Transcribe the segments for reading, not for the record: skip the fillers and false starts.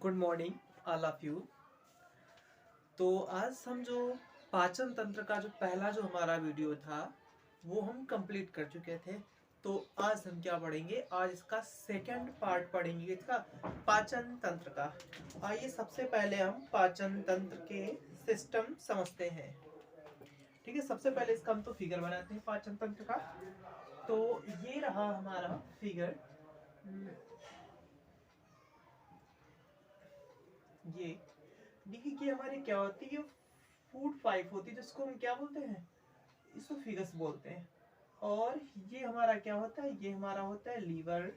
Good morning all of you. तो आज हम जो पाचन तंत्र का जो पहला जो हमारा वीडियो था वो हम कंप्लीट कर चुके थे। तो आज हम क्या पढ़ेंगे, आज इसका सेकंड पार्ट पढ़ेंगे, इसका पाचन तंत्र का। आइए सबसे पहले हम पाचन तंत्र के सिस्टम समझते हैं। ठीक है, सबसे पहले इसका हम तो फिगर बनाते हैं पाचन तंत्र का। तो ये रहा हमारा फिगर। ये देखिए कि हमारे क्या होती है, फूड पाइप होती है जिसको हम क्या बोलते हैं, इसोफिगस बोलते हैं। और ये हमारा क्या होता है, ये हमारा होता है लीवर,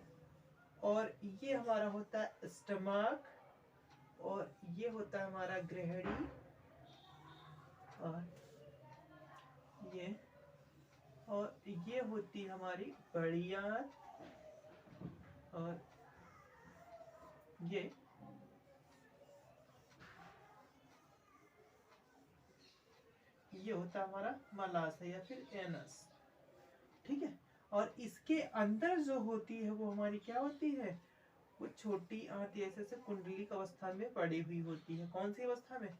और ये हमारा होता है स्टमक, और ये होता है हमारा ग्रहणी, और ये और ये होती है हमारी बड़ी आंत, और ये होता है हमारा मलाशय या फिर एनस। ठीक है, और इसके अंदर जो होती है वो हमारी क्या होती है, वो छोटी आंत ऐसे से कुंडलिक अवस्था में पड़ी हुई होती है। कौन सी अवस्था में,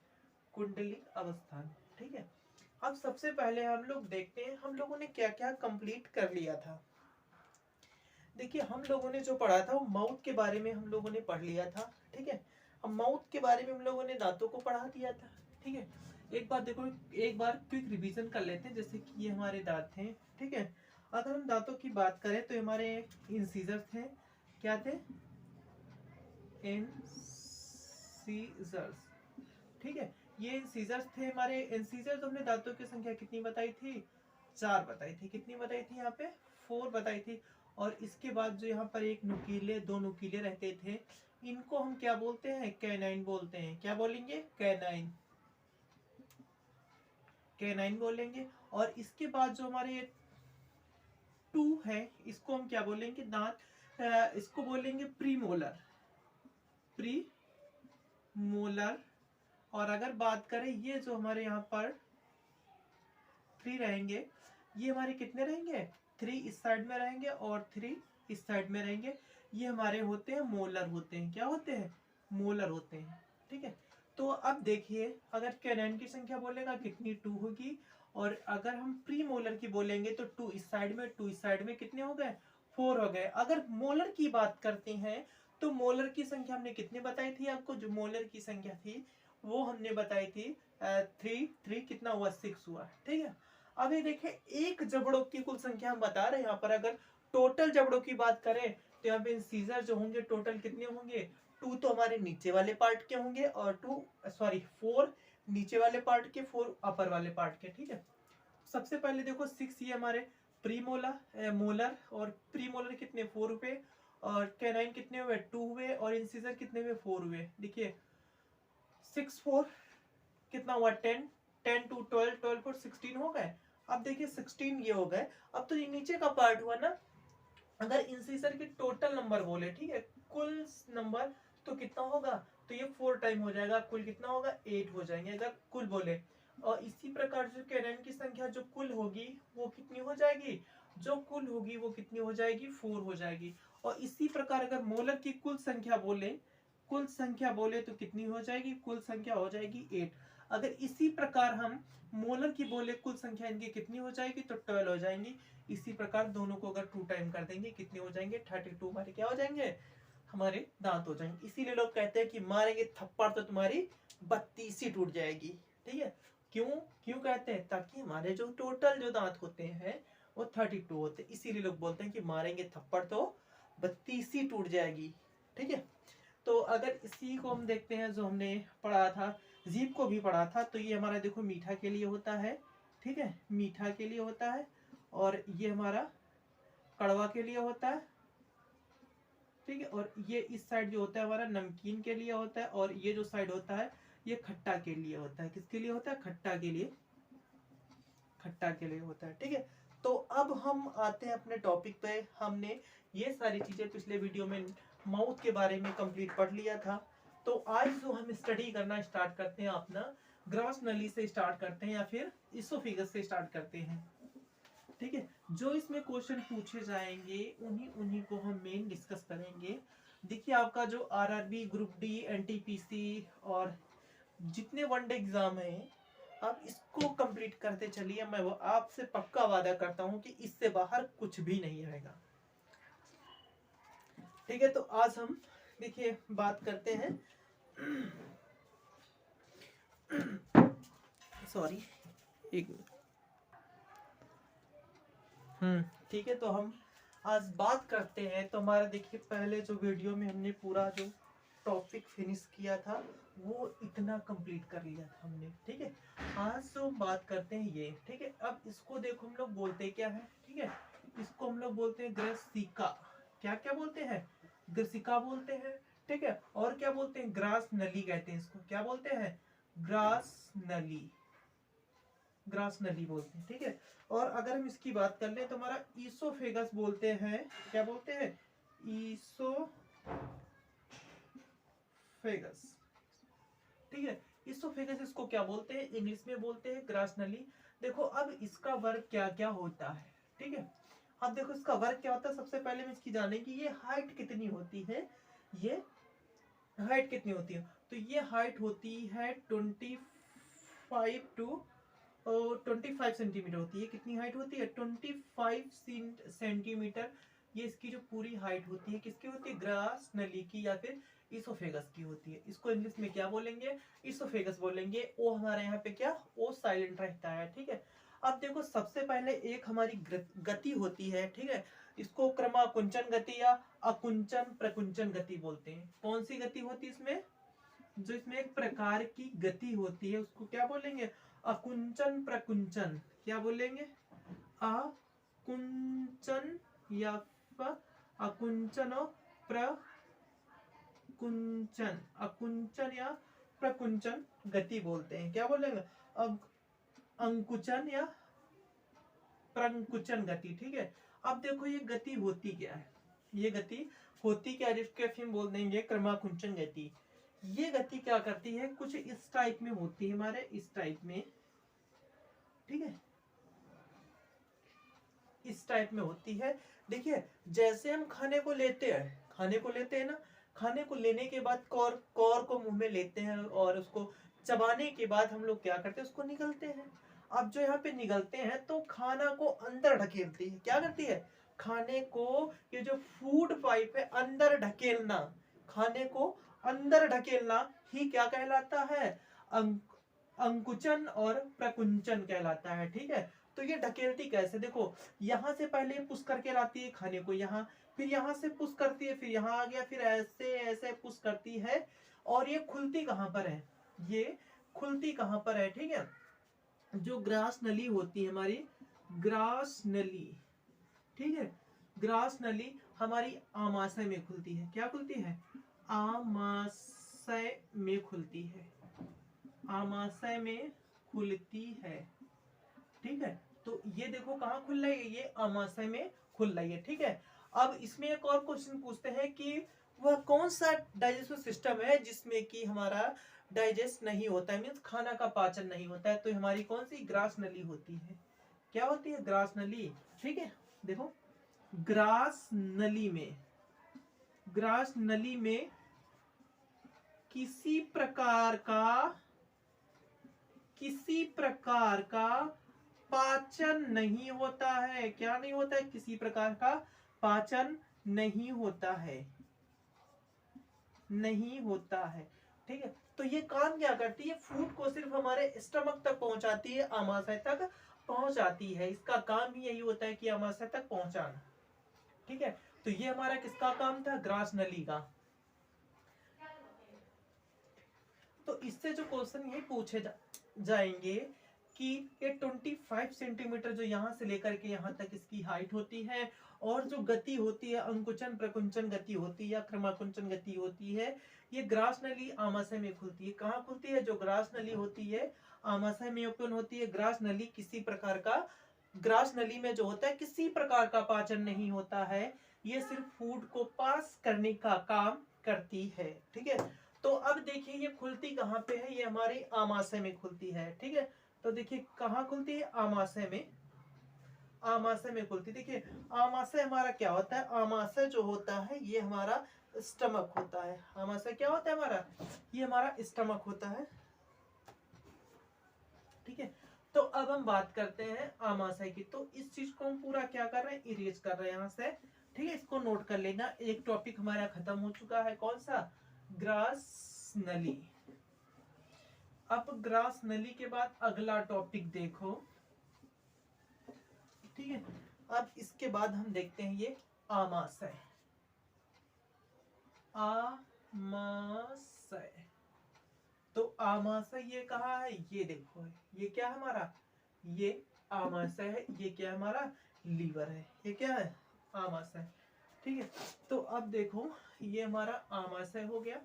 कुंडलिक अवस्था में। ठीक है, अब सबसे पहले हम लोग देखते हैं हम लोगों ने क्या क्या कंप्लीट कर लिया था। देखिए हम लोगों ने जो पढ़ा था वो माउथ के बारे में हम लोगों ने पढ़ लिया था। ठीक है, अब माउथ के बारे में हम लोगों ने दांतों को पढ़ा दिया था। ठीक है, एक बार देखो, एक बार क्विक रिवीजन कर लेते हैं। जैसे कि ये हमारे दांत हैं। ठीक है, अगर हम दांतों की बात करें तो हमारे इंसीजर थे। क्या थे, इंसीजर्स। ठीक है, ये इंसीजर्स थे हमारे। इंसीजर्स हमने दांतों की संख्या कितनी बताई थी, 4 बताई थी। कितनी बताई थी, यहाँ पे 4 बताई थी। और इसके बाद जो यहाँ पर एक नुकीले, 2 नुकीले रहते थे, इनको हम क्या बोलते हैं, कैनाइन बोलते हैं। क्या बोलेंगे, कैनाइन, कैनाइन बोलेंगे। और इसके बाद जो हमारे 2 है, इसको हम क्या बोलेंगे, दांत, इसको बोलेंगे प्रीमोलर, प्रीमोलर। और अगर बात करें ये जो हमारे यहाँ पर 3 रहेंगे, ये हमारे कितने रहेंगे, 3 इस साइड में रहेंगे और 3 इस साइड में रहेंगे। ये हमारे होते हैं मोलर होते हैं। क्या होते हैं, मोलर होते हैं। ठीक है, तो अब देखिए अगर कैनाइन की संख्या बोलेगा कितनी, 2 होगी। और अगर हम प्री मोलर की बोलेंगे तो 2 इस साइड में, 2 इस साइड में, कितने हो गए, 4 हो गए। अगर मोलर की बात करते हैं तो मोलर की संख्या हमने कितनी बताई थी आपको, जो मोलर की संख्या थी वो हमने बताई थी 3 कितना हुआ, 6 हुआ। ठीक है, अब ये देखें एक जबड़ों की कुल संख्या हम बता रहे हैं। यहाँ पर अगर टोटल जबड़ों की बात करें तो यहाँ पे इंसीजर जो होंगे टोटल कितने होंगे, 2 तो हमारे नीचे वाले पार्ट के होंगे, और 4 नीचे वाले पार्ट के, 4 अपर वाले पार्ट के। ठीक है, सबसे पहले देखो 6 ये हमारे प्रीमोलर, मोलर और प्रीमोलर कितने, 4 हुए। और कैनाइन कितने हुए, 2 हुए। और इंसीजर कितने हुए, 4 हुए। देखिए 6 4 कितना हुआ, 10, 10 2 12, 12 4 16 हो गए। अब देखिए 16 ये हो गए। अब तो ये नीचे का पार्ट हुआ ना, अगर इंसीजर के टोटल नंबर बोले, ठीक है, कुल नंबर, तो कितना होगा, तो ये 4 टाइम हो जाएगा। कुल कितना होगा, 8 हो जाएंगे अगर कुल बोले। और इसी प्रकार जो कैनाइन की संख्या जो कुल होगी वो कितनी हो जाएगी, जो कुल होगी वो कितनी हो जाएगी, 4 हो जाएगी। और इसी प्रकार अगर मोलर की कुल संख्या बोले, कुल संख्या बोले तो कितनी हो जाएगी, कुल संख्या हो जाएगी 8। अगर इसी प्रकार हम मोलर की बोले कुल संख्या इनकी कितनी हो जाएगी, तो 12 हो जाएंगी। इसी प्रकार दोनों को अगर 2 टाइम कर देंगे कितने हो जाएंगे, 32 हमारे क्या हो जाएंगे, हमारे दांत हो जाएंगे। इसीलिए लोग कहते हैं कि मारेंगे थप्पड़ तो तुम्हारी 32 ही टूट जाएगी। ठीक है, क्यों क्यों कहते हैं, ताकि हमारे जो टोटल जो दांत होते हैं वो 32 होते हैं। इसीलिए लोग बोलते हैं कि मारेंगे थप्पड़ तो 32 ही टूट जाएगी। ठीक है, तो अगर इसी को हम देखते हैं जो हमने पढ़ा था, जीभ को भी पढ़ा था, तो ये हमारा देखो मीठा के लिए होता है। ठीक है, मीठा के लिए होता है। और ये हमारा कड़वा के लिए होता है। ठीक है, और ये इस साइड जो होता है हमारा नमकीन के लिए होता है। और ये जो साइड होता है ये खट्टा के लिए होता है। किसके लिए होता है, खट्टा के लिए, खट्टा के लिए होता है। ठीक है, तो अब हम आते हैं अपने टॉपिक पे। हमने ये सारी चीजें पिछले वीडियो में माउथ के बारे में कंप्लीट पढ़ लिया था। तो आज जो हम स्टडी करना स्टार्ट करते हैं अपना ग्रास नली से स्टार्ट करते हैं या फिर इसोफिगस से स्टार्ट करते हैं। ठीक है, जो इसमें क्वेश्चन पूछे जाएंगे उन्हीं उन्हीं को हम मेन डिस्कस करेंगे। देखिए आपका जो आरआरबी, ग्रुप डी, एनटीपीसी और जितने वनडे एग्जाम हैं, आप इसको कंप्लीट करते चलिए। मैं वो आपसे पक्का वादा करता हूं कि इससे बाहर कुछ भी नहीं रहेगा। ठीक है, तो आज हम देखिए बात करते हैं सॉरी, एक मिनट। ठीक है, तो हम आज बात करते हैं। तो हमारा देखिए पहले जो वीडियो में हमने पूरा जो टॉपिक फिनिश किया था वो इतना कंप्लीट कर लिया था हमने। ठीक है, आज जो बात करते हैं ये, ठीक है। अब इसको देखो हम लोग बोलते क्या है, ठीक है, इसको हम लोग बोलते हैं ग्रसिका। क्या क्या बोलते हैं? ग्रसिका बोलते हैं। ठीक है, और क्या बोलते हैं? ग्रास नली कहते हैं इसको। क्या बोलते हैं? ग्रास नली, ग्रास नली बोलते हैं। ठीक है, और अगर हम इसकी बात कर लें तो हमारा ईसोफेगस बोलते हैं। क्या बोलते हैं? ईसोफेगस। ठीक है, ईसोफेगस इसको क्या बोलते हैं? इंग्लिश में बोलते हैं ग्रास नली। देखो अब इसका वर्क क्या क्या होता है। ठीक है, अब देखो इसका वर्क क्या होता है। सबसे पहले हम इसकी जानेंगे ये हाइट कितनी होती है। ये हाइट कितनी होती है? तो ये हाइट होती है 25 टू 25 सेंटीमीटर होती है। कितनी हाइट होती है? 25 सेंटीमीटर। ये इसकी जो पूरी हाइट होती है किसकी होती है? ग्रास नली की या फिर ईसोफेगस की होती है। इसको इंग्लिश में क्या बोलेंगे? ईसोफेगस बोलेंगे। ओ हमारे यहाँ पे क्या? ओ साइलेंट रहता है। ठीक है, अब देखो सबसे पहले एक हमारी गति होती है। ठीक है, इसको क्रमाकुंचन गति या अकुंचन प्रकुंचन गति बोलते हैं। कौन सी गति होती है इसमें? जो इसमें एक प्रकार की गति होती है उसको क्या बोलेंगे? अकुंचन प्रकुंचन। क्या बोलेंगे? अकुंचन या अकुंचन और प्रकुंचन, अकुंचन या प्रकुंचन गति बोलते हैं। क्या बोलेंगे? अंकुचन या प्रकुंचन गति। ठीक है, अब देखो ये गति होती क्या है। ये गति होती क्या है जिसके हम बोल देंगे क्रमाकुंचन गति। ये गति क्या करती है? कुछ इस टाइप में होती है हमारे, इस टाइप में। ठीक है, इस टाइप में होती है। देखिए जैसे हम खाने को लेते हैं, खाने को लेते हैं ना, खाने को लेने के बाद कौर कौर को मुंह में लेते हैं और उसको चबाने के बाद हम लोग क्या करते हैं? उसको निगलते हैं। अब जो यहाँ पे निगलते हैं तो खाना को अंदर ढकेलती है। क्या करती है? खाने को, ये जो फूड पाइप है, अंदर ढकेलना, खाने को अंदर ढकेलना ही क्या कहलाता है? अंकुचन और प्रकुंचन कहलाता है। ठीक है, तो ये ढकेलती कैसे? देखो यहाँ से पहले पुश करके लाती है खाने को यहाँ, फिर यहाँ से पुश करती है, फिर यहाँ आ गया, फिर ऐसे ऐसे पुश करती है। और ये खुलती कहाँ पर है? ये खुलती कहाँ पर है? ठीक है, जो ग्रास नली होती है हमारी, ग्रास नली। ठीक है, ग्रास नली हमारी आमाशय में खुलती है। क्या खुलती है? आमाशय में खुलती है, आमाशय में खुलती है। ठीक है, तो ये देखो कहाँ खुल रही है? ये आमाशय में खुल रही है। ठीक है, अब इसमें एक और क्वेश्चन पूछते हैं कि वह कौन सा डाइजेस्टिव सिस्टम है जिसमें कि हमारा डाइजेस्ट नहीं होता है, मीन्स खाना का पाचन नहीं होता है। तो हमारी कौन सी? ग्रास नली होती है। क्या होती है? ग्रास नली। ठीक है, देखो ग्रास नली में, ग्रास नली में किसी प्रकार का पाचन नहीं होता है। क्या नहीं होता है? किसी प्रकार का पाचन नहीं होता है, नहीं होता है। ठीक है, तो ये काम क्या करती है? फूड को सिर्फ हमारे स्टमक तक पहुंचाती है, आमाशय तक पहुंचाती है। इसका काम ही यही होता है कि आमाशय तक पहुंचाना। ठीक है, तो ये हमारा किसका काम था? ग्रास नली का। तो इससे जो क्वेश्चन ये पूछे जाएंगे कि ये 25 सेंटीमीटर जो यहाँ से लेकर के यहाँ तक इसकी हाइट होती है, और जो गति होती है अंकुचन प्रकुंचन गति होती है या क्रमाकुंचन गति होती है, ये ग्रास नली आमाशय में खुलती है। कहाँ खुलती है? जो ग्रास नली होती है आमाशय में ओपन होती है। ग्रास नली किसी प्रकार का, ग्रास नली में जो होता है किसी प्रकार का पाचन नहीं होता है, ये सिर्फ फूड को पास करने का काम करती है। ठीक है, तो अब देखिए ये खुलती कहाँ पे है? ये हमारी आमाशय में खुलती है। ठीक है, तो देखिए कहाँ खुलती है? आमाशय में, आमाशय में खुलती। देखिए आमाशय हमारा क्या होता है? आमाशय जो होता है ये हमारा स्टमक होता है। आमाशय क्या होता है हमारा, ये हमारा स्टमक होता है। ठीक है, तो अब हम बात करते हैं आमाशय की। तो इस चीज को हम पूरा क्या कर रहे हैं, इरेज कर रहे हैं यहाँ से। ठीक है, इसको नोट कर लेना। एक टॉपिक हमारा खत्म हो चुका है, कौन सा, ग्रास नली। अब ग्रास नली के बाद अगला टॉपिक देखो। ठीक है, अब इसके बाद हम देखते हैं ये आमाशय। आमाशय, तो आमाशय ये कहाँ है, ये देखो है, ये क्या है हमारा, ये आमाशय है। ये क्या है हमारा, लीवर है। ये क्या है, आमाशय। ठीक है, तो अब देखो ये हमारा आमाशय हो गया।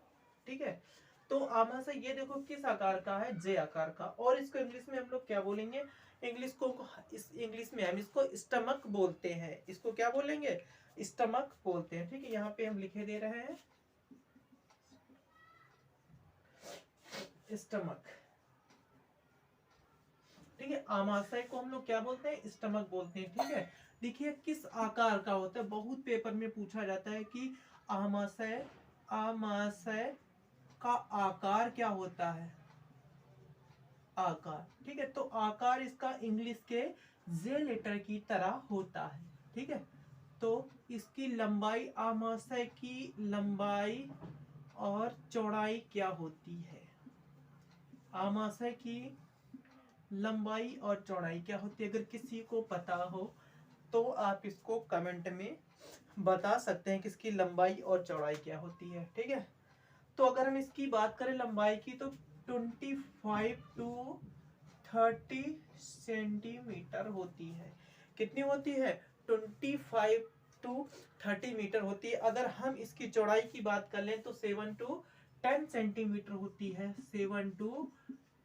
ठीक है, तो आमाशय ये देखो किस आकार का है, जे आकार का। और इसको इंग्लिश में हम लोग क्या बोलेंगे, इंग्लिश में हम इसको स्टमक बोलते हैं। इसको क्या बोलेंगे, स्टमक बोलते हैं। ठीक है, यहाँ पे हम लिखे दे रहे हैं स्टमक। ठीक है, आमाशय को हम लोग क्या बोलते हैं, स्टमक बोलते हैं। ठीक है, देखिए किस आकार का होता है, बहुत पेपर में पूछा जाता है कि आमाशय का आकार क्या होता है, आकार। ठीक है, तो आकार इसका इंग्लिश के जे लेटर की तरह होता है। ठीक है, तो इसकी लंबाई, आमाशय की लंबाई और चौड़ाई क्या होती है, आमाशय की लंबाई और चौड़ाई क्या होती है। अगर किसी को पता हो तो आप इसको कमेंट में बता सकते हैं कि इसकी लंबाई और चौड़ाई क्या होती है। ठीक है, तो अगर हम इसकी बात करें लंबाई की, तो 25 टू 30 सेंटीमीटर होती है। कितनी होती है, 25 टू 30 मीटर होती है। अगर हम इसकी चौड़ाई की बात कर लें तो 7 टू 10 सेंटीमीटर होती है। 7 टू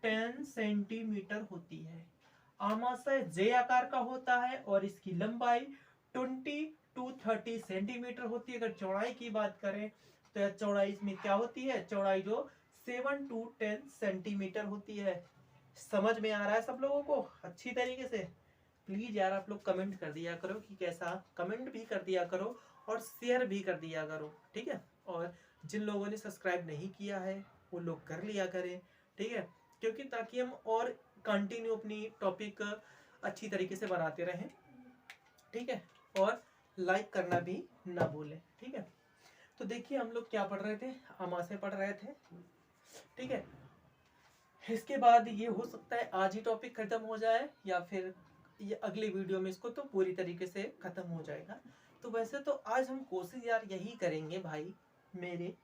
10 सेंटीमीटर होती है। आमाशय जे आकार का होता है और इसकी लंबाई 20 टू 30 सेंटीमीटर होती है। अगर चौड़ाई की बात करें तो चौड़ाई इसमें क्या होती है, चौड़ाई जो 7 टू 10 सेंटीमीटर होती है। समझ में आ रहा है सब लोगों को अच्छी तरीके से। प्लीज यार आप लोग कमेंट कर दिया करो कि कैसा, कमेंट भी कर दिया करो और शेयर भी कर दिया करो। ठीक है, और जिन लोगों ने सब्सक्राइब नहीं किया है वो लोग कर लिया करें। ठीक है, क्योंकि ताकि हम और कंटिन्यू अपनी टॉपिक अच्छी तरीके से बनाते रहें। ठीक है, और लाइक करना भी ना भूलें। ठीक है, तो देखिए हम लोग क्या पढ़ रहे थे, आमाशय पढ़ रहे थे। ठीक है, इसके बाद ये हो सकता है आज ही टॉपिक खत्म हो जाए या फिर ये अगले वीडियो में इसको तो पूरी तरीके से खत्म हो जाएगा। तो वैसे तो आज हम कोशिश यार यही करेंगे भाई मेरे।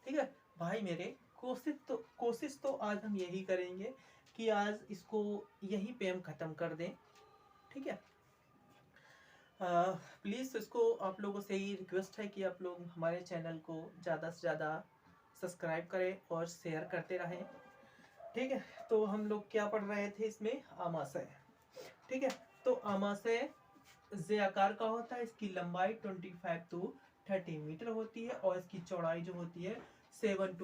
ठीक है भाई मेरे, कोशिश तो आज हम यही करेंगे कि आज इसको यहीं पे हम खत्म कर दें। ठीक है, प्लीज़ इसको आप लोगों से ही रिक्वेस्ट है कि आप लोग हमारे चैनल को ज़्यादा से ज़्यादा सब्सक्राइब करें और शेयर करते रहें। ठीक है, तो हम लोग क्या पढ़ रहे थे इसमें, आमाशय। ठीक है, तो आमाशय जे आकार का होता है। इसकी लंबाई 25 टू 30 मीटर होती है और इसकी चौड़ाई जो होती है 7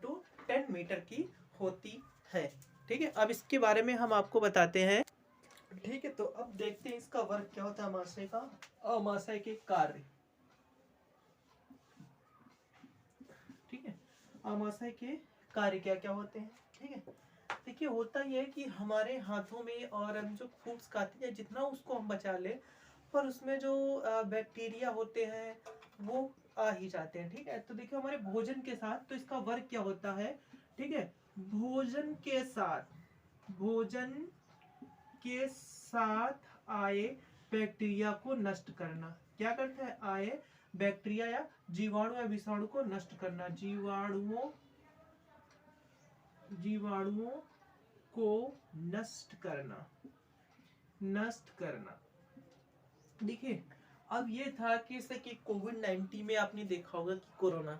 टू 10 मीटर की होती है। ठीक है, अब इसके बारे में हम आपको बताते हैं। ठीक है, तो अब देखते हैं इसका वर्क क्या होता है आमाशय का, आमाशय के कार्य। ठीक है, आमाशय के कार्य क्या क्या होते हैं। ठीक है, देखिए होता यह है कि हमारे हाथों में और हम जो फूड्स खाते हैं जितना उसको हम बचा ले, पर उसमें जो बैक्टीरिया होते हैं वो आ ही जाते हैं। ठीक है, तो देखिए हमारे भोजन के साथ, तो इसका वर्क क्या होता है। ठीक है, भोजन के साथ आए बैक्टीरिया को नष्ट करना। क्या करता है, आए बैक्टीरिया या जीवाणु या विषाणु को नष्ट करना। जीवाणुओं को नष्ट करना। देखिए अब ये था कि जैसे कि कोविड-19 में आपने देखा होगा कि कोरोना।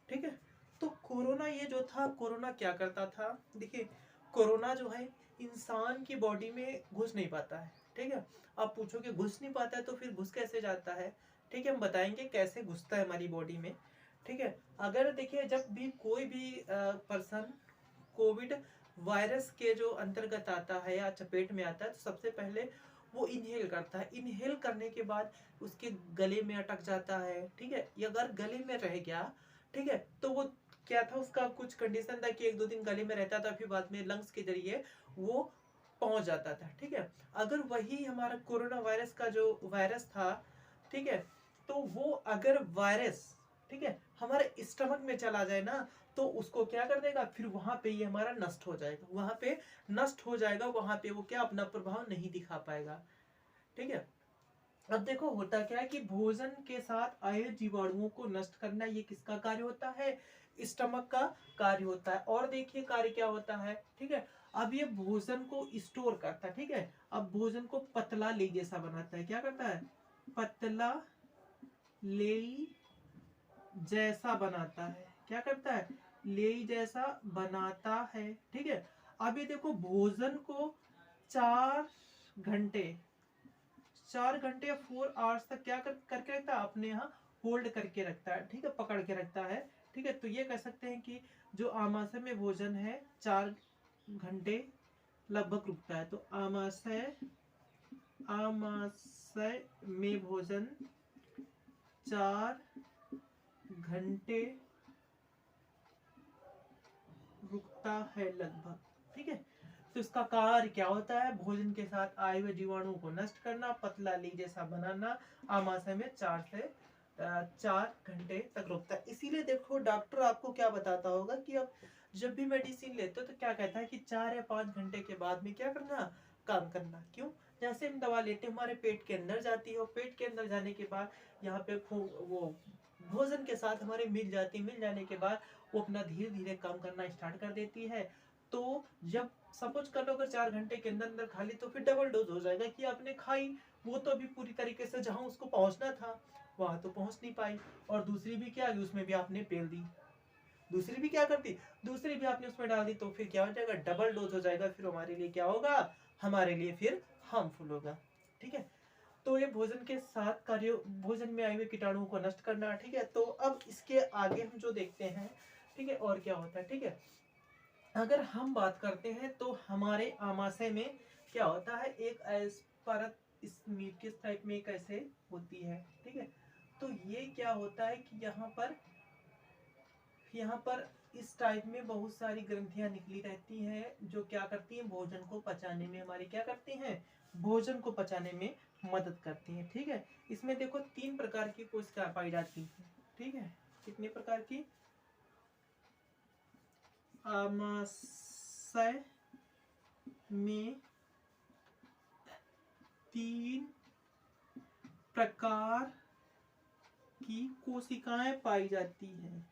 ठीक है, तो कोरोना ये जो था, कोरोना क्या करता था, देखिए कोरोना जो है इंसान की बॉडी में घुस नहीं पाता है। ठीक है, आप पूछोगे घुस नहीं पाता है तो फिर घुस कैसे जाता है। ठीक है, हम बताएंगे कैसे घुसता है हमारी बॉडी में। ठीक है, अगर देखिए जब भी कोई भी पर्सन कोविड वायरस के जो अंतर्गत आता है या चपेट में आता है तो सबसे पहले वो इनहेल करता है, इनहेल करने के बाद उसके गले में अटक जाता है, ठीक है। ये अगर गले में रह गया, ठीक है, तो वो क्या था, उसका कुछ कंडीशन था कि 1-2 दिन गले में रहता था, फिर बाद में लंग्स के जरिए वो पहुंच जाता था, ठीक है। अगर वही हमारा कोरोना वायरस का जो वायरस था, ठीक है, तो वो अगर वायरस, ठीक है, हमारे स्टमक में चला जाए ना, तो उसको क्या कर देगा, फिर वहां पे ये हमारा नष्ट हो जाएगा, वहां पे नष्ट हो जाएगा, वहां पे वो क्या अपना प्रभाव नहीं दिखा पाएगा, ठीक है। अब देखो होता क्या है कि भोजन के साथ आए जीवाणुओं को नष्ट करना ये किसका कार्य होता है, स्टमक का कार्य होता है। और देखिए कार्य क्या होता है, ठीक है। अब ये भोजन को स्टोर करता है, ठीक है। अब भोजन को पतला लेई जैसा बनाता है, क्या करता है, पतला लेई जैसा बनाता है, क्या करता है, लेई जैसा बनाता है, ठीक है। अब ये देखो भोजन को 4 घंटे 4 घंटे या 4 आवर्स तक क्या करके रखता है, अपने यहाँ होल्ड करके रखता है, ठीक है, पकड़ के रखता है, ठीक है। तो ये कह सकते हैं कि जो आमाशय में भोजन है 4 घंटे लगभग रुकता है। तो आमाशय में भोजन 4 घंटे रुकता है लगभग, ठीक है। तो इसका कार्य क्या होता है, भोजन के साथ आए हुए जीवाणुओं को नष्ट करना, पतला ली जैसा बनाना, आमाशय में 4 घंटे तक रुकता है। इसीलिए देखो डॉक्टर आपको क्या बताता होगा कि अब जब भी मेडिसिन लेते हो तो क्या कहता है कि 4 या 5 घंटे के बाद में क्या करना, काम करना। क्यों, जैसे हम दवा लेते हैं हमारे पेट के अंदर जाती है, और पेट के अंदर जाने के बाद यहाँ पे वो भोजन के साथ हमारे मिल जाने के बाद वो अपना धीरे धीरे काम करना स्टार्ट कर देती है। तो जब सपोज कर लो अगर 4 घंटे के अंदर अंदर खा ली, तो फिर डबल डोज हो जाएगा कि आपने खाई, वो तो अभी पूरी तरीके से जहां उसको पहुंचना था वहां तो पहुंच नहीं पाई, और दूसरी भी क्या है उसमें भी आपने पेल दी, दूसरी भी क्या करती, दूसरी भी आपने उसमें डाल दी, तो फिर क्या हो जाएगा, डबल डोज हो जाएगा, फिर हमारे लिए क्या होगा, हमारे लिए फिर हार्मफुल होगा, ठीक है। तो ये भोजन के साथ कार्य, भोजन में आए हुए कीटाणुओं को नष्ट करना, ठीक है। तो अब इसके आगे हम जो देखते हैं, ठीक है, और क्या होता है, ठीक है। अगर हम बात करते हैं तो हमारे आमाशय में क्या होता है, एक परत इस म्यूकस टाइप में कैसे होती है, ठीक है। तो ये क्या होता है कि यहाँ पर इस टाइप में बहुत सारी ग्रंथियां निकली रहती हैं, जो क्या करती हैं, भोजन को पचाने में हमारी क्या करती हैं, भोजन को पचाने में मदद करती हैं, ठीक है। इसमें देखो 3 प्रकार की कोशिका पाई जाती है, ठीक है। कितने प्रकार की, आमाशय में 3 प्रकार की कोशिकाएं पाई जाती हैं।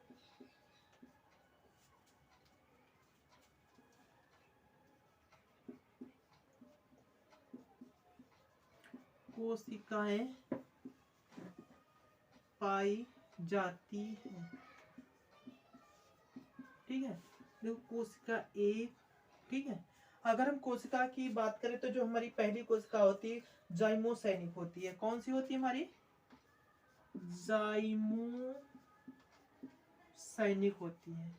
कोशिकाएं पाई जाती हैं, ठीक है। देखो कोशिका एक, ठीक है। अगर हम कोशिका की बात करें तो जो हमारी पहली कोशिका होती है जाइमोसैनिक होती है, कौन सी होती है हमारी, जाइमोसैनिक होती है,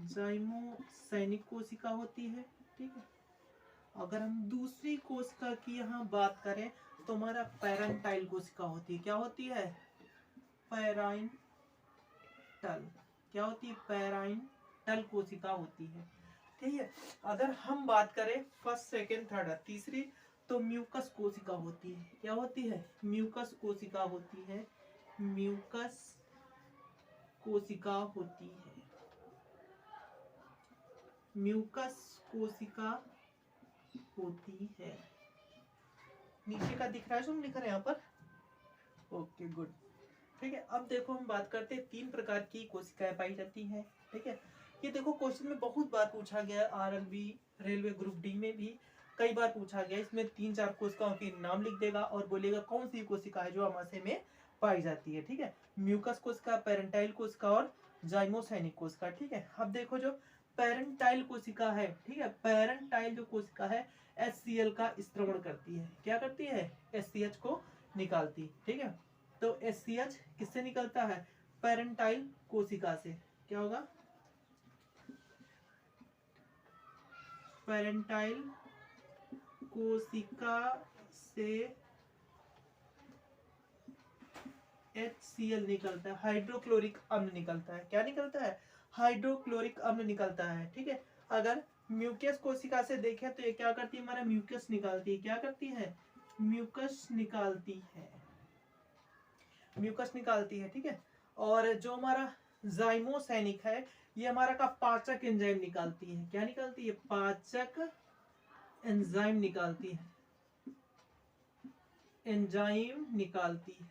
जाइमोसैनिक कोशिका होती है, ठीक है। अगर हम दूसरी कोशिका की यहाँ बात करें तो हमारा पैरेंटाइल कोशिका होती है, क्या होती है, पैरेंटल, क्या होती है, पैरेंटल कोशिका होती है, ठीक है। अगर हम बात करें फर्स्ट सेकेंड थर्ड तीसरी, तो म्यूकस कोशिका होती है, क्या होती है, म्यूकस कोशिका होती है, म्यूकस कोशिका होती है, म्यूकस कोशिका होती है। नीचे का दिख रहा है जो हम लिख रहे हैं यहाँ पर, ओके गुड, ठीक है। अब देखो हम बात करते हैं 3 प्रकार की कोशिकाएं पाई जाती हैं, ठीक है। ये देखो क्वेश्चन में बहुत बार पूछा गया, आरएलबी रेलवे ग्रुप डी में भी कई बार पूछा गया। इसमें 3-4 कोशिकाओं के नाम लिख देगा और बोलेगा कौन सी कोशिका है जो आमाशय में पाई जाती है, ठीक है। म्यूकस कोशिका, पैरेंटाइल कोशिका और जाइमोसैनिक कोशिका, ठीक है। अब देखो जो पैरेंटाइल कोशिका है, ठीक है, पैरेंटाइल जो कोशिका है HCl का स्त्रवण करती है, क्या करती है, HCH को निकालती, ठीक है। तो HCH किससे निकलता है, पैरेंटाइल कोशिका से, क्या होगा, पैरेंटाइल कोशिका से HCl निकलता है, हाइड्रोक्लोरिक अम्ल निकलता है। क्या निकलता है? हाइड्रोक्लोरिक अम्ल निकलता है। ठीक है, अगर म्यूकस कोशिका से देखें तो ये क्या करती है? हमारा म्यूकस निकालती है। क्या करती है? म्यूकस निकालती है, म्यूकस निकालती है। ठीक है, और जो हमारा जाइमोसैनिक है ये हमारा का पाचक एंजाइम निकालती है। क्या निकालती है? पाचक एंजाइम निकालती है, एंजाइम निकालती है।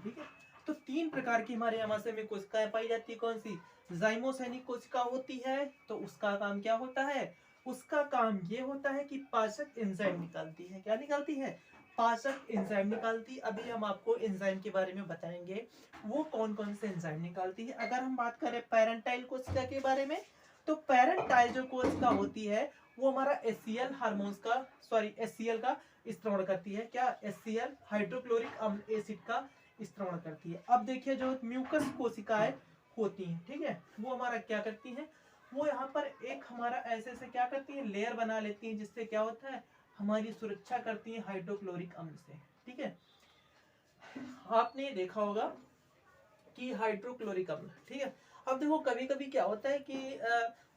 ठीक है, तो 3 प्रकार की हमारे आमाशय में कोशिकाएं पाई जाती है। कौन सी? जाइमोसैनिक कोशिका होती है, तो उसका काम क्या होता है? उसका काम ये होता है कि पाचक एंजाइम निकालती है। क्या निकालती है? पाचक एंजाइम निकालती है। अभी हम आपको एंजाइम के बारे में बताएंगे, वो कौन कौन से एंजाइम निकालती है। अगर हम बात करें पैरेंटाइल कोशिका के बारे में, तो पैरेंटाइल जो कोशिका होती है वो हमारा HCl हार्मोन्स का, सॉरी HCl का स्त्राव करती है। क्या? HCl हाइड्रोक्लोरिक अम्ल एसिड का स्त्राव करती है। अब देखिए, जो म्यूकस कोशिकाएं होती हैं, ठीक है, वो हमारा क्या करती हैं? वो यहाँ पर एक हमारा ऐसे से क्या करती है? लेयर बना लेती है, जिससे क्या होता है? हमारी सुरक्षा करती है हाइड्रोक्लोरिक अम्ल से। ठीक है, आपने देखा होगा कि हाइड्रोक्लोरिक अम्ल, ठीक है, अब देखो कभी कभी क्या होता है कि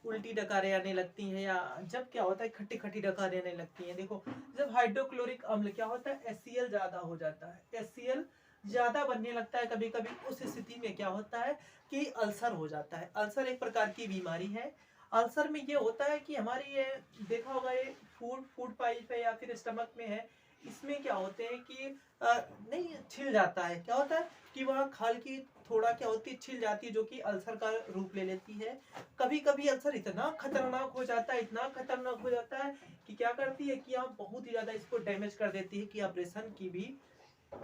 उल्टी डकारें आने लगती हैं, या जब क्या होता है खट्टी खट्टी डकारें आने लगती हैं। देखो, जब हाइड्रोक्लोरिक अम्ल क्या होता है? HCl ज्यादा हो जाता है, HCl ज्यादा बनने लगता है। कभी कभी उस स्थिति में क्या होता है कि अल्सर हो जाता है। अल्सर एक प्रकार की बीमारी है। अल्सर में ये होता है कि हमारी ये देखा होगा, ये फूड पाइप है या फिर स्टमक में है, इसमें क्या होते हैं कि नहीं छिल जाता है। क्या होता है कि वहाँ खाल की थोड़ा क्या होती है, छिल जाती है, जो कि अल्सर का रूप ले लेती है। कभी कभी अल्सर इतना खतरनाक हो जाता है, इतना खतरनाक हो जाता है कि क्या करती है कि आप बहुत ही ज्यादा इसको डैमेज कर देती है, कि ऑपरेशन की भी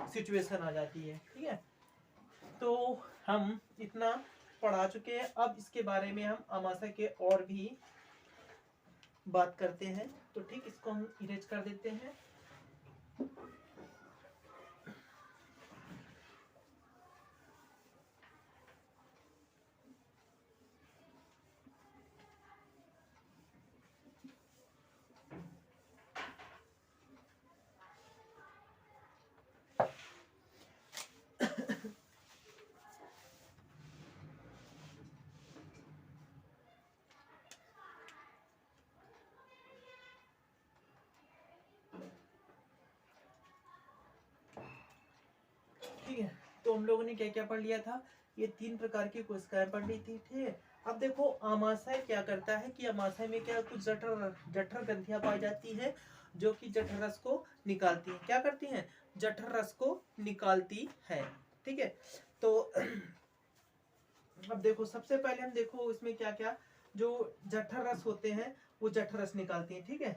सिचुएशन आ जाती है। ठीक है, तो हम इतना पढ़ा चुके हैं, अब इसके बारे में हम आमाशय के और भी बात करते हैं। तो ठीक, इसको हम इरेज कर देते हैं। ठीक है, तो हम लोगों ने क्या क्या पढ़ लिया था? ये 3 प्रकार की कोशिकाएं पढ़ ली थी। ठीक है, अब देखो आमाशय क्या करता है कि आमाशय में क्या कुछ जठर ग्रंथियां पाई जाती है, जो कि जठर रस को निकालती है। क्या करती हैं? जठर रस को निकालती है। ठीक है, तो अब देखो, सबसे पहले हम देखो इसमें क्या क्या जो जठर रस होते हैं वो जठर रस निकालती हैं। ठीक है,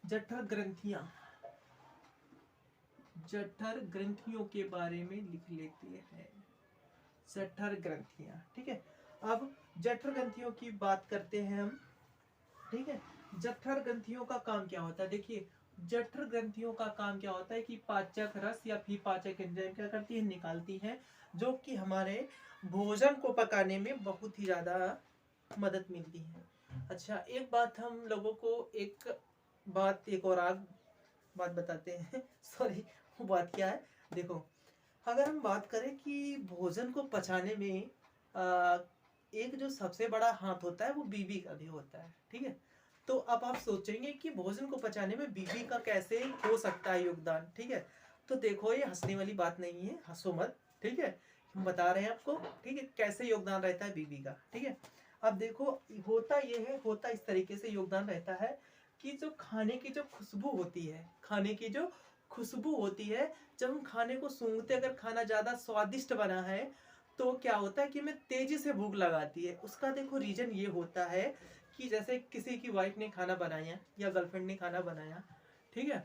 जठर ग्रंथियां, जठर ग्रंथियों के बारे में लिख लेते हैं। जठर ग्रंथियां, ठीक है, अब जठर ग्रंथियों की बात करते हैं हम। ठीक है, जठर ग्रंथियों का काम क्या होता है? देखिए, जठर ग्रंथियों का काम क्या होता है कि पाचक रस या फिर पाचक एंजाइम क्या करती है? निकालती है, जो कि हमारे भोजन को पकाने में बहुत ही ज्यादा मदद मिलती है। अच्छा, एक बात हम लोगों को एक और आग बात बताते हैं सॉरी, वो बात क्या है? देखो, अगर हम बात करें कि भोजन को पचाने में एक जो सबसे बड़ा हाथ होता है वो बीबी का भी होता है। ठीक है, तो अब आप सोचेंगे कि भोजन को पचाने में बीबी का कैसे हो सकता है योगदान। ठीक है, तो देखो, ये हंसने वाली बात नहीं है, हंसो मत। ठीक है, हम बता रहे हैं आपको, ठीक है, कैसे योगदान रहता है बीबी का। ठीक है, अब देखो, होता इस तरीके से योगदान रहता है कि जो खाने की जो खुशबू होती है, खाने की जो खुशबू होती है, जब हम खाने को सूंघते, अगर खाना ज्यादा स्वादिष्ट बना है तो क्या होता है कि हमें तेजी से भूख लगाती है। उसका देखो रीजन ये होता है कि जैसे किसी की वाइफ ने खाना बनाया या गर्लफ्रेंड ने खाना बनाया, ठीक है,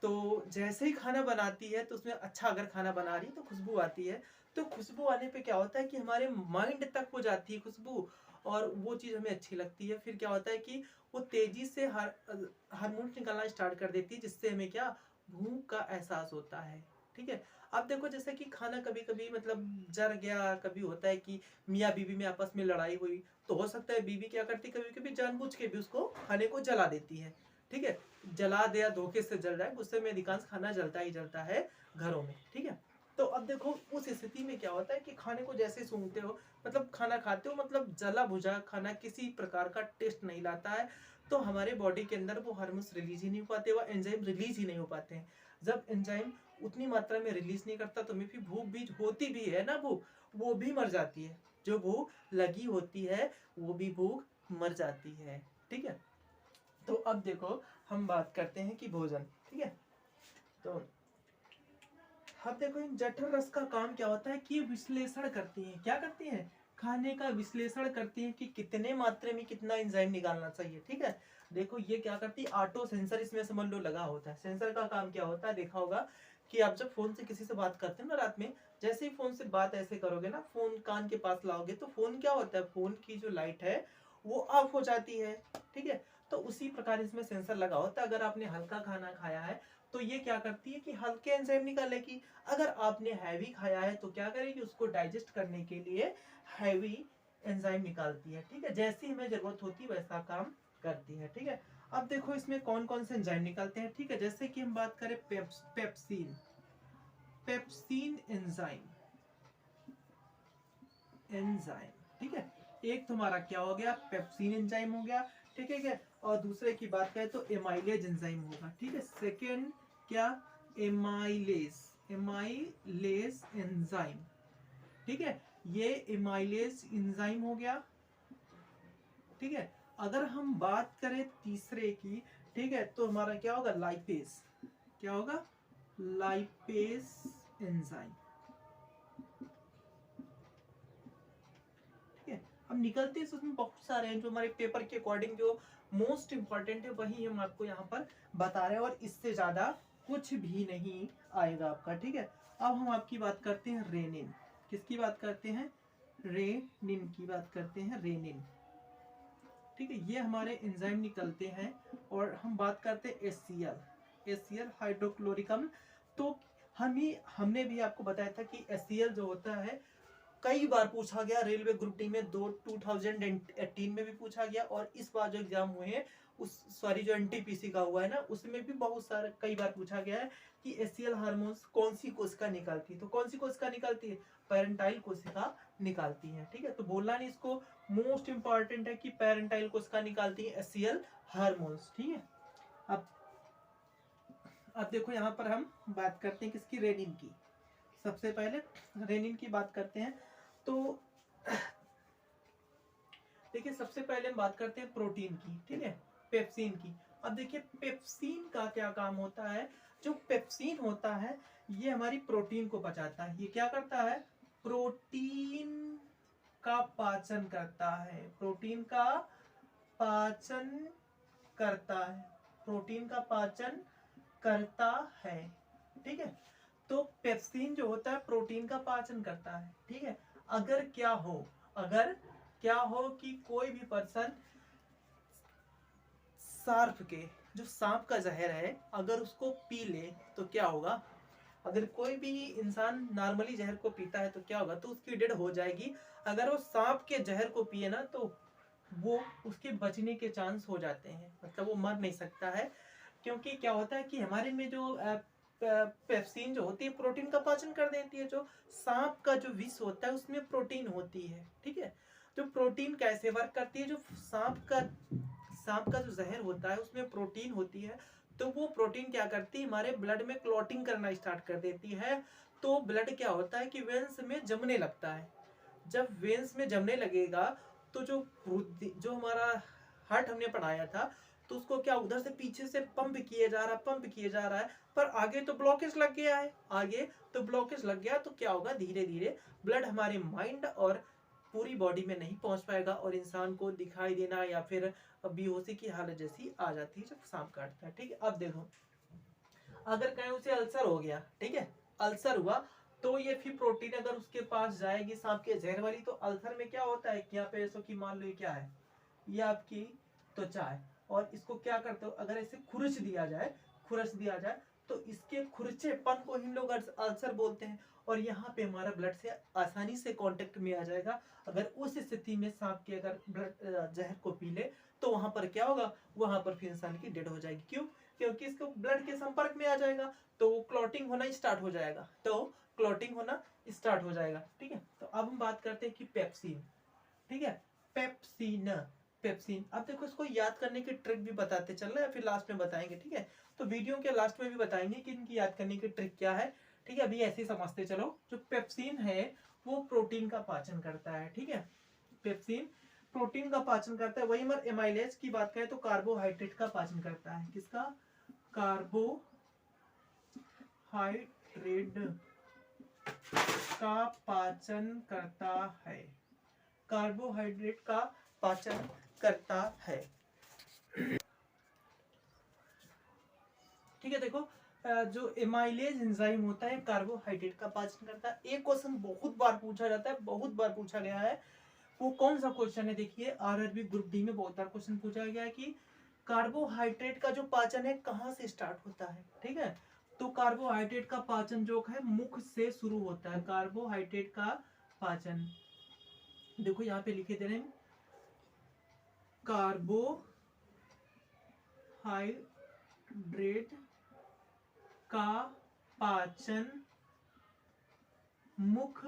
तो जैसे ही खाना बनाती है तो उसमें अच्छा अगर खाना बना रही है तो खुशबू आती है। तो खुशबू आने पे क्या होता है कि हमारे माइंड तक हो जाती है खुशबू, और वो चीज़ हमें अच्छी लगती है। फिर क्या होता है कि वो तेजी से हार्मोन निकलना स्टार्ट कर देती है, जिससे हमें क्या भूख का एहसास होता है। ठीक है, अब देखो, जैसे कि खाना कभी कभी मतलब जर गया, कभी होता है कि मियाँ बीवी में आपस में लड़ाई हुई, तो हो सकता है बीवी क्या करती, कभी कभी जानबूझ के भी उसको खाने को जला देती है। ठीक है, जला दे या धोखे से जल जाए, गुस्से में अधिकांश खाना जलता ही जलता है घरों में। ठीक है, तो अब देखो उस स्थिति में क्या होता है कि खाने को जैसे सूंघते हो, मतलब खाना खाते हो, मतलब जला भुजा खाना किसी प्रकार का टेस्ट नहीं लाता है, तो हमारे बॉडी के अंदर वो हार्मोन्स रिलीज ही नहीं हो पाते, वो एंजाइम रिलीज ही नहीं हो पाते हैं। जब एंजाइम उतनी मात्रा में रिलीज नहीं करता तो हमें फिर भूख भी होती भी है ना, भूख वो भी मर जाती है, जो भूख लगी होती है वो भी भूख मर जाती है। ठीक है, तो अब देखो हम बात करते हैं कि भोजन। ठीक है, तो अब देखो इन जठर रस का काम क्या होता है कि विश्लेषण करती है। क्या करती है? खाने का विश्लेषण करती है कि कितने मात्रा में कितना एंजाइम निकालना चाहिए। ठीक है, देखो ये क्या करती है, ऑटो सेंसर इसमें समझ लो लगा होता है। सेंसर का काम क्या होता है, देखा होगा कि आप जब फोन से किसी से बात करते हैं ना रात में, जैसे ही फोन से बात ऐसे करोगे ना, फोन कान के पास लाओगे, तो फोन क्या होता है, फोन की जो लाइट है वो ऑफ हो जाती है। ठीक है, तो उसी प्रकार इसमें सेंसर लगा होता है। अगर आपने हल्का खाना खाया है तो ये क्या करती है कि हल्के एंजाइम निकालेगी। अगर आपने हैवी खाया है तो क्या करेगी, उसको डाइजेस्ट करने के लिए हैवी एंजाइम निकालती है। ठीक है, जैसी हमें जरूरत होती है वैसा काम करती है। ठीक है, अब देखो इसमें कौन कौन से एंजाइम निकलते हैं। ठीक है, जैसे कि हम बात करें पेप्सिन, पेप्सिन एंजाइम, एंजाइम। ठीक है, एक तुम्हारा क्या हो गया, पेप्सिन एंजाइम हो गया। ठीक है क्या, और दूसरे की बात करें तो एमाइलेज एंजाइम होगा। ठीक है, सेकेंड क्या, एमाइलेज, एमाइलेज एंजाइम। ठीक है, ये एमाइलेज एंजाइम हो गया। ठीक है, अगर हम बात करें तीसरे की, ठीक है, तो हमारा क्या होगा, लाइपेज, क्या होगा, लाइपेज एंजाइम। अब निकलते हैं उसमें बहुत सारे हैं, जो हमारे पेपर के अकॉर्डिंग जो मोस्ट इंपॉर्टेंट है वही हम आपको यहाँ पर बता रहे हैं, और इससे ज्यादा कुछ भी नहीं आएगा आपका। ठीक है, अब हम आपकी बात करते हैं रेनिन। किसकी बात करते हैं, रेनिन की बात करते हैं, रेनिन। ठीक है, ये हमारे एंजाइम निकलते हैं। और हम बात करते हैं एचसीएल, एचसीएल हाइड्रोक्लोरिकम। तो हमने भी आपको बताया था कि एचसीएल जो होता है कई बार पूछा गया, रेलवे ग्रुप डी में 2018 में भी पूछा गया, और इस बार जो एग्जाम हुए हैं उस सॉरी जो एनटीपीसी का हुआ है ना, उसमें भी बहुत सारे कई बार पूछा गया है कि एचसीएल हार्मोन्स कौन सी कोशिका निकालती है। तो कौन सी कोशिका निकालती है, पेरेंटाइल कोशिका निकालती है। ठीक है, तो बोलना नहीं, इसको मोस्ट इंपॉर्टेंट है कि पेरेंटाइल कोशिका निकालती है एचसीएल हार्मोन्स। ठीक है, अब देखो यहाँ पर हम बात करते हैं किसकी, रेनिन की। सबसे पहले रेनिन की बात करते हैं। तो देखिए सबसे पहले हम बात करते हैं प्रोटीन की। ठीक है, पेप्सिन की। अब देखिए पेप्सिन का क्या काम होता है, जो पेप्सिन होता है ये हमारी प्रोटीन को पचाता है। ये क्या करता है, प्रोटीन का पाचन करता है, प्रोटीन का पाचन करता है, प्रोटीन का पाचन करता है। ठीक है, तो पेप्सिन जो होता है प्रोटीन का पाचन करता है। ठीक है, अगर क्या हो कि कोई भी पर्सन सार्प के, जो सांप का जहर है, अगर उसको पी ले तो क्या होगा, अगर कोई भी इंसान नॉर्मली जहर को पीता है तो क्या होगा, तो उसकी डेड हो जाएगी। अगर वो सांप के जहर को पिए ना तो वो उसके बचने के चांस हो जाते हैं, मतलब वो मर नहीं सकता है। क्योंकि क्या होता है कि हमारे में जो पेप्सिन जो होती है प्रोटीन का पाचन कर देती है। जो सांप का जो विष होता है उसमें प्रोटीन होती है। ठीक है, जो प्रोटीन कैसे वर्क करती है, जो सांप का जो जहर होता है उसमें प्रोटीन होती है, तो वो प्रोटीन क्या करती है, हमारे ब्लड में क्लॉटिंग करना स्टार्ट कर देती है। तो ब्लड क्या होता है कि वेन्स में जमने लगता है। जब वेन्स में जमने लगेगा तो जो हमारा हार्ट हमने पढ़ाया था, तो उसको क्या उधर से पीछे से पंप किए जा रहा है, पर आगे तो ब्लॉकेज लग गया है। आगे तो ब्लॉकेज लग गया तो क्या होगा, धीरे धीरे ब्लड हमारे माइंड और पूरी बॉडी में नहीं पहुंच पाएगा, और इंसान को दिखाई देना या फिर बेहोशी की हालत जैसी आ जाती है जब सांप काटता है। ठीक है, अब देखो अगर कहीं उसे अल्सर हो गया, ठीक है, अल्सर हुआ तो ये फिर प्रोटीन अगर उसके पास जाएगी सांप के जहर वाली, तो अल्सर में क्या होता है कि यहाँ पे ऐसा कि मान लो ये क्या है, ये आपकी त्वचा है, और इसको क्या करते हो, अगर इसे खुरच दिया जाए तो इसके खुरचेपन को हम लोग अल्सर बोलते हैं। और यहाँ पे हमारा ब्लड से आसानी से कांटेक्ट में आ जाएगा। अगर उस स्थिति में सांप के अगर ब्लड जहर को पी ले तो वहां पर क्या होगा, वहां पर फिर इंसान की डेड हो जाएगी। क्यों? क्योंकि इसको ब्लड के संपर्क में आ जाएगा तो क्लॉटिंग होना स्टार्ट हो जाएगा, तो क्लॉटिंग होना स्टार्ट हो जाएगा। ठीक है, तो अब हम बात करते हैं कि पेप्सिन। ठीक है, पेप्सिन, पेप्सिन। अब देखो इसको याद करने की ट्रिक भी बताते चल रहे हैं, फिर लास्ट में बताएंगे। ठीक है, तो वीडियो के लास्ट में भी बताएंगे कि इनकी याद करने की ट्रिक क्या है। ठीक है, अभी ऐसे ही समझते चलो। जो पेप्सिन है वो प्रोटीन का पाचन करता है। ठीक है, पेप्सिन प्रोटीन का पाचन करता है। वही मर एमाइलेज की बात करें तो कार्बोहाइड्रेट का पाचन करता है। किसका? कार्बोहाइड्रेट का पाचन करता है, कार्बोहाइड्रेट का पाचन करता है। ठीक है, देखो जो एमाइलेज एंजाइम होता है कार्बोहाइड्रेट का पाचन करता है। एक क्वेश्चन बहुत बार पूछा जाता है, बहुत बार पूछा गया है। वो कौन सा क्वेश्चन है? देखिए आरआरबी ग्रुप डी में बहुत बार क्वेश्चन पूछा गया है कि कार्बोहाइड्रेट का जो पाचन है कहाँ से स्टार्ट होता है। ठीक है, तो कार्बोहाइड्रेट का पाचन जो है मुख से शुरू होता है। कार्बोहाइड्रेट का पाचन देखो यहाँ पे लिखे दे रहे हैं, कार्बोहाइड्रेट का पाचन मुख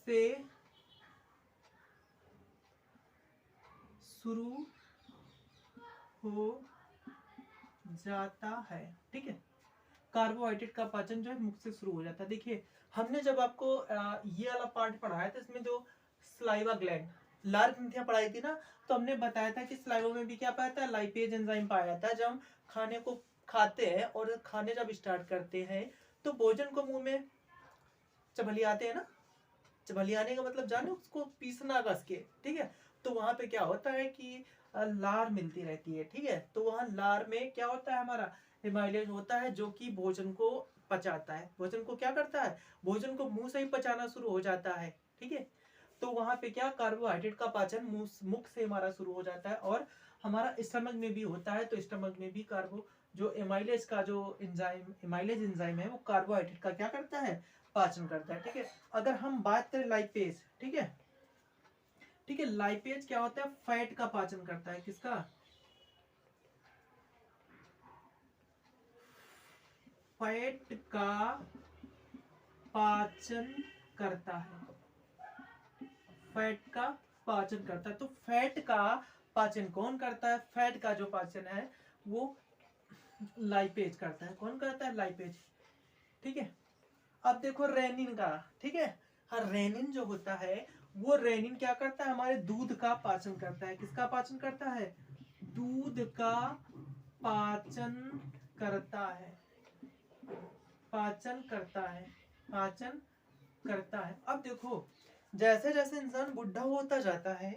से शुरू हो जाता है। ठीक है, कार्बोहाइड्रेट का पाचन जो है मुख से शुरू हो जाता है। देखिए हमने जब आपको ये वाला पार्ट पढ़ाया था, इसमें जो स्लाइवा ग्लैंड, लार ग्रंथियां पढ़ाई थी ना, तो हमने बताया था कि स्लाइवा में भी क्या पाया था, लाइपेज एंजाइम पाया जाता है। जब हम खाने को खाते हैं और खाने जब स्टार्ट करते हैं तो भोजन को मुंह में चबलियाते हैं ना। चबलियाने का मतलब जाने, उसको पीसना कस के। ठीक है, तो वहां पे क्या होता है कि लार मिलती रहती है। ठीक है, तो वहां लार में क्या होता है, हमारा एमाइलेज होता है जो कि भोजन को पचाता है। भोजन को क्या करता है, भोजन को मुंह से ही पचाना शुरू हो जाता है। ठीक है, तो वहां पे क्या कार्बोहाइड्रेट का पाचन मुख से हमारा शुरू हो जाता है। और हमारा स्टमक में भी होता है, तो स्टमक में भी कार्बो जो एमाइलेज का जो एंजाइम, एमाइलेज एंजाइम है वो कार्बोहाइड्रेट का क्या करता है, पाचन करता है। ठीक है, अगर हम बात करें लाइपेज, ठीक है, ठीक है, लाइपेज क्या होता है, फैट का पाचन करता है। किसका? फैट का पाचन करता है, फैट का पाचन करता है। तो फैट का पाचन कौन करता है? फैट का जो पाचन है वो लाइपेज करता है। कौन करता है? लाइपेज। ठीक है, अब देखो रेनिन का। ठीक है, हाँ, रेनिन जो होता है वो रेनिन क्या करता है, हमारे दूध का पाचन करता है। किसका पाचन करता है? दूध का पाचन करता है, पाचन करता है, पाचन करता है। अब देखो जैसे जैसे इंसान बुढ़ा होता जाता है,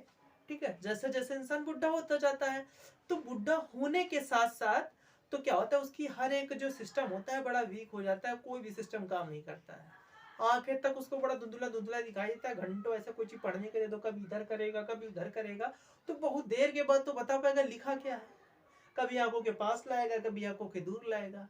ठीक है, जैसे जैसे इंसान बुढ़ा होता जाता है तो बुढ़ा होने के साथ साथ तो क्या होता है, उसकी हर एक जो सिस्टम होता है बड़ा वीक हो जाता है। कोई भी सिस्टम काम नहीं करता है। आंखें तक उसको बड़ा धुंधला धुंधला दिखाई देता है। घंटों ऐसे कोई चीज पढ़ने के लिए तो कभी इधर करेगा कभी उधर करेगा, तो बहुत देर के बाद तो बता पाएगा लिखा क्या है। कभी आंखों के पास लाएगा कभी आंखों के दूर लाएगा।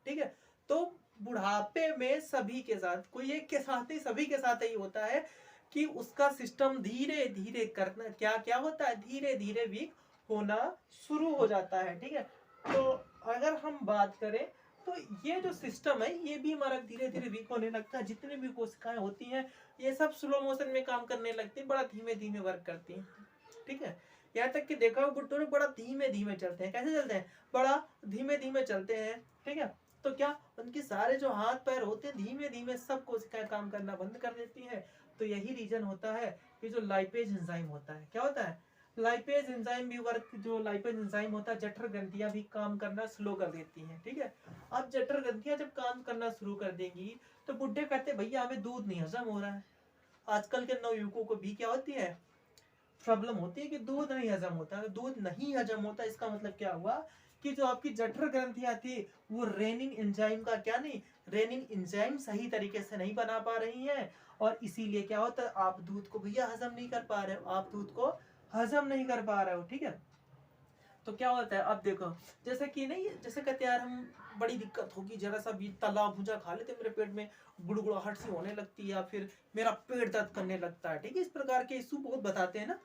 ठीक है, तो बुढ़ापे में सभी के साथ, कोई एक के साथ नहीं, सभी के साथ यही होता है कि उसका सिस्टम धीरे धीरे करना क्या क्या होता है, धीरे धीरे वीक होना शुरू हो जाता है। ठीक है, तो अगर हम बात करें तो ये जो सिस्टम है ये भी हमारा धीरे धीरे वीक होने लगता है। जितनी भी कोशिकाएं होती हैं ये सब स्लो मोशन में काम करने लगती है, बड़ा धीमे धीमे वर्क करती हैं। ठीक है, यहाँ तक कि देखा बुड्ढों ने बड़ा धीमे धीमे चलते हैं। कैसे चलते हैं? बड़ा धीमे धीमे चलते हैं। ठीक है, तो क्या उनके सारे जो हाथ पैर होते हैं धीमे धीमे सब कोशिकाएं काम करना बंद कर देती हैं। तो यही रीजन होता है कि जो लाइपेज एंजाइम होता है, क्या होता है, लाइपेज एंजाइम भी वर्क, जो लाइपेज एंजाइम होता है जठर ग्रंथियां भी काम करना स्लो कर देती हैं। ठीक है, अब जठर ग्रंथियां जब काम करना शुरू कर देंगी तो बुढ़े कहते भैया हमें दूध नहीं हजम हो रहा है। आजकल के नवयुवकों को भी क्या होती है, प्रॉब्लम होती है कि दूध नहीं हजम होता है। दूध नहीं हजम होता इसका मतलब क्या हुआ कि जो आपकी जठर ग्रंथियां थी वो रेनिन एंजाइम का क्या नहीं, रेनिन एंजाइम सही तरीके से नहीं बना पा रही हैं। और इसीलिए क्या होता है, आप दूध को भैया हजम नहीं कर पा रहे हो, आप दूध को हजम नहीं कर पा रहे हो। ठीक है, तो क्या होता है, अब देखो जैसे कि नहीं, जैसे कहते हैं यार हम बड़ी दिक्कत होगी, जरा सा भी तला भुजा खा लेते मेरे पेट में गुड़गुड़ाहट सी होने लगती है या फिर मेरा पेट दर्द करने लगता है, ठीक है, इस प्रकार के इशू बहुत बताते हैं ना।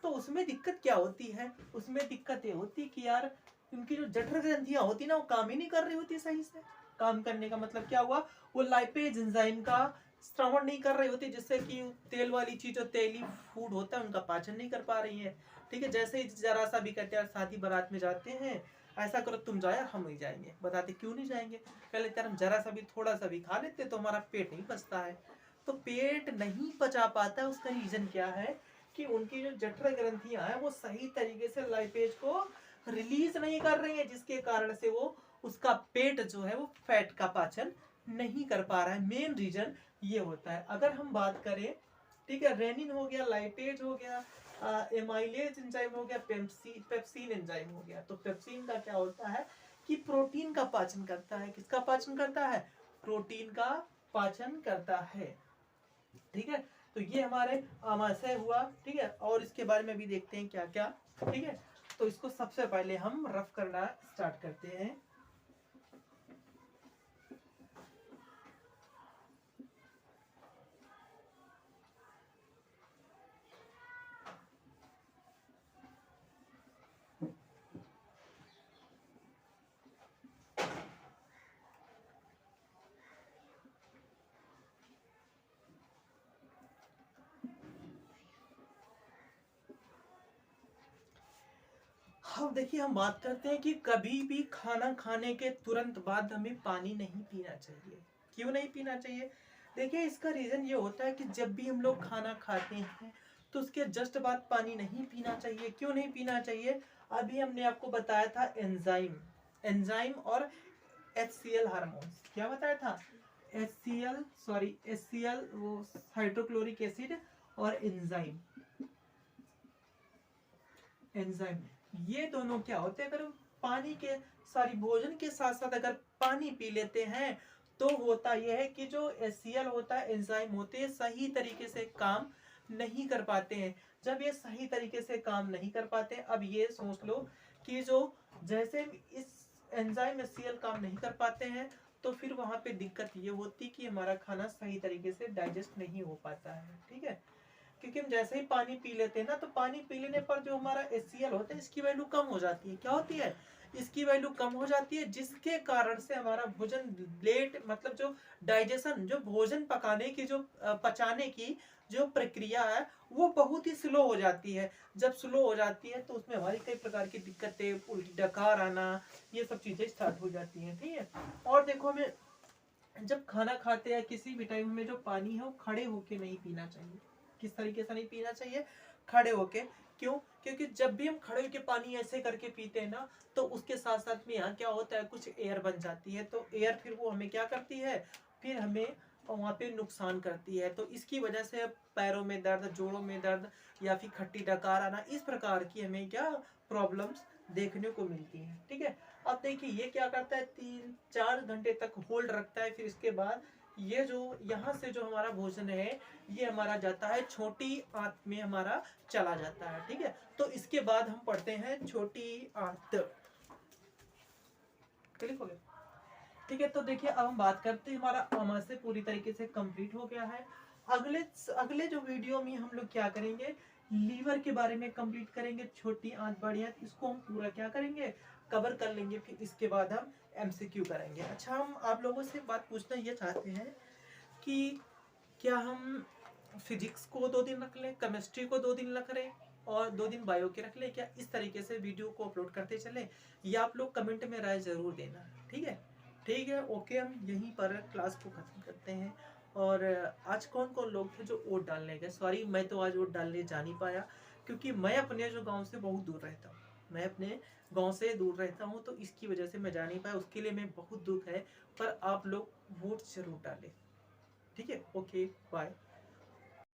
तो उसमें दिक्कत क्या होती है, उसमें दिक्कत ये होती है कि यार उनकी जो जठर ग्रंथियां होती ना वो काम ही नहीं कर रही होती सही से। काम करने का मतलब क्या हुआ, वो लाइपेज एंजाइम का श्रवण नहीं कर रही होती, जिससे कि तेल वाली चीज जो तेली फूड होता है उनका पाचन नहीं कर पा रही है। ठीक है, जैसे ही जरा सा भी कहते हैं शादी बारात में जाते हैं, ऐसा करो तुम जाओ यार हम नहीं जाएंगे, बताते क्यों नहीं जाएंगे, कह लेते यार हम जरा सा भी थोड़ा सा भी खा लेते तो हमारा पेट नहीं पचता है। तो पेट नहीं पचा पाता, उसका रीजन क्या है कि उनकी जो जठर ग्रंथियां हैं वो सही तरीके से लाइपेज को रिलीज नहीं कर रही है, जिसके कारण से वो उसका पेट जो है वो फैट का पाचन नहीं कर पा रहा है। मेन रीजन ये होता है। अगर हम बात करें, ठीक है, रेनिन हो गया, लाइपेज हो गया, एमाइलेज एंजाइम हो गया, पेप्सिन एंजाइम हो गया। तो पेप्सिन का क्या होता है कि प्रोटीन का पाचन करता है। किसका पाचन करता है, प्रोटीन का पाचन करता है। ठीक है, तो ये हमारे आमाशय हुआ। ठीक है, और इसके बारे में भी देखते हैं क्या क्या। ठीक है, तो इसको सबसे पहले हम रफ करना स्टार्ट करते हैं। अब देखिए हम बात करते हैं कि कभी भी खाना खाने के तुरंत बाद हमें पानी नहीं पीना चाहिए। क्यों नहीं पीना चाहिए, देखिए इसका रीजन ये होता है कि जब भी हम लोग खाना खाते हैं तो उसके जस्ट बाद पानी नहीं पीना चाहिए। क्यों नहीं पीना चाहिए, अभी हमने आपको बताया था एंजाइम, एंजाइम और HCl हार्मोन्स, क्या बताया था, HCl वो हाइड्रोक्लोरिक एसिड और एंजाइम, एंजाइम ये दोनों क्या होते हैं, अगर पानी के भोजन के साथ साथ अगर पानी पी लेते हैं तो होता यह है कि जो HCl होता है, एंजाइम होते हैं, सही तरीके से काम नहीं कर पाते हैं। जब ये सही तरीके से काम नहीं कर पाते, अब ये सोच लो कि जो जैसे इस एंजाइम HCl काम नहीं कर पाते हैं तो फिर वहां पे दिक्कत ये होती कि हमारा खाना सही तरीके से डाइजेस्ट नहीं हो पाता है। ठीक है, क्योंकि हम जैसे ही पानी पी लेते हैं ना, तो पानी पी लेने पर जो हमारा HCl होता है इसकी वैल्यू कम हो जाती है। क्या होती है, इसकी वैल्यू कम हो जाती है, जिसके कारण से हमारा भोजन लेट, मतलब जो डाइजेशन, जो भोजन पकाने की, जो पचाने की जो प्रक्रिया है वो बहुत ही स्लो हो जाती है। जब स्लो हो जाती है तो उसमें हमारी कई प्रकार की दिक्कतें, उल्टी डकार आना, ये सब चीजें स्टार्ट हो जाती हैं। ठीक है, और देखो हमें जब खाना खाते हैं किसी भी टाइम में जो पानी है वो खड़े होके नहीं पीना चाहिए। किस तरीके से नहीं पीना चाहिए, खड़े होके। क्यों, क्योंकि जब भी हम खड़े होके पानी ऐसे करके पीते हैं ना तो उसके साथ साथ में यहाँ क्या होता है, कुछ एयर बन जाती है, तो एयर फिर वो हमें क्या करती है, फिर हमें वहाँ पे नुकसान करती है। तो इसकी वजह से पैरों में दर्द, जोड़ों में दर्द या फिर खट्टी डकार आना, इस प्रकार की हमें क्या प्रॉब्लम्स देखने को मिलती है। ठीक है, अब देखिए ये क्या करता है, 3-4 घंटे तक होल्ड रखता है, फिर इसके बाद ये जो यहाँ से जो हमारा भोजन है ये हमारा जाता है छोटी आंत में, हमारा चला जाता है। ठीक है, तो इसके बाद हम पढ़ते हैं छोटी आंत। क्लिक हो गया, ठीक है, तो देखिए अब हम बात करते हैं, हमारा आमाशय पूरी तरीके से कंप्लीट हो गया है। अगले अगले जो वीडियो में हम लोग क्या करेंगे, लीवर के बारे में कंप्लीट करेंगे, छोटी आंत बड़ी आंत, इसको हम पूरा क्या करेंगे, कवर कर लेंगे। फिर इसके बाद हम MCQ करेंगे। अच्छा, हम आप लोगों से बात पूछना ये चाहते हैं कि क्या हम फिजिक्स को 2 दिन रख लें, केमिस्ट्री को 2 दिन रख लें और 2 दिन बायो के रख लें, क्या इस तरीके से वीडियो को अपलोड करते चलें, या आप लोग कमेंट में राय जरूर देना। ठीक है, ठीक है, ओके, हम यहीं पर क्लास को खत्म करते हैं। और आज कौन कौन लोग थे जो वोट डालने गए, सॉरी मैं तो आज वोट डालने जा नहीं पाया क्योंकि मैं अपने जो गांव से बहुत दूर रहता हूँ, मैं अपने गांव से दूर रहता हूँ, तो इसकी वजह से मैं जा नहीं पाया, उसके लिए मैं बहुत दुख है। पर आप लोग वोट जरूर डालें। ठीक है, ओके, बाय।